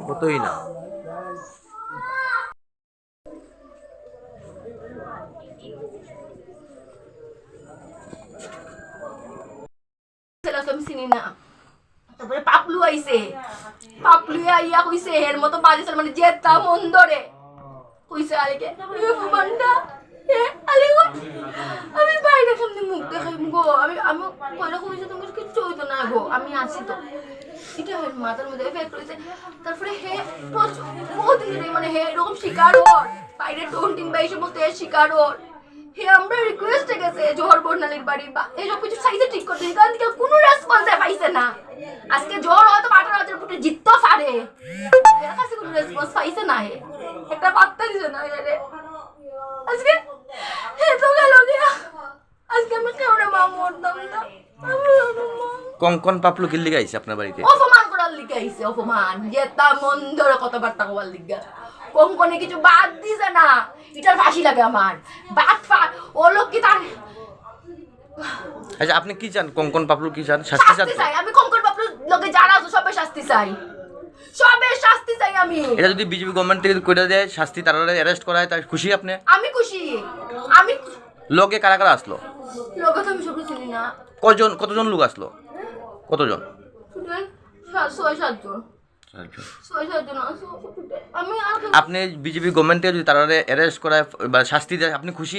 কতই না আমি চিনি না। তারপরে পাপলু আইছে, পাপলু আইয়া কইছে এর মতো বাজে মানে জেতা মন্দরে কইছে আলেকে বান্ডা আমি বাইরে সামনে মুখ দেখাই গো, আমি আমি কইরা কইছে তোমার কিচ্ছু হইতো না গো, আমি আছি তো। এটা হের মাথার মধ্যে এফেক্ট হইছে। তারপরে হে বহুত দিন মানে হে এরকম শিকার হর বাইরে টোন্টিং বাই সমস্ত এর শিকার হর। হে আমরা রিকোয়েস্ট গেছে জোহর বর্ণালীর বাড়ি বা এইসব কিছু সাইজে ঠিক করতে, কারণ থেকে কোনো রেসপন্স পাইছে না। আজকে জোহর হয়তো 18,000 ফুটে জিততে পারে, এর কাছে কোনো রেসপন্স পাইছে না। হে একটা পাত্তা দিছে না রে আজকে। হে তো গেল গিয়া আজকে আমি কেমন মা মরতাম না। কঙ্কন পাপলু কি লিগে আইছে আপনার বাড়িতে? অপমান করার লিগে আইছে, অপমান জেতা মন্দর কথাবার্তা কবার লিগা। কঙ্কনে কিছু বাদ দিছে না, এটার ফাঁসি লাগে আমার। বাদ ও লোক কি তার আচ্ছা আপনি কি চান? কঙ্কন পাপলু কি চান? শাস্তি চান? আমি কঙ্কন পাপলুর লোকে যারা আছে সবে শাস্তি চাই, সবে শাস্তি চাই আমি। এটা যদি বিজেপি গভর্নমেন্ট থেকে করে দেয় শাস্তি, তারা অ্যারেস্ট করা হয়, তাই খুশি আপনি? আমি খুশি। আমি লোকে কারা কারা আসলো? লোকে তো আমি সব চিনি না। কতজন লোক আসলো? কতজন? 6-7 জন আমি। আপনি বিজেপি গভর্নমেন্ট থেকে যদি তারা অ্যারেস্ট করায় বা শাস্তি দেয় আপনি খুশি?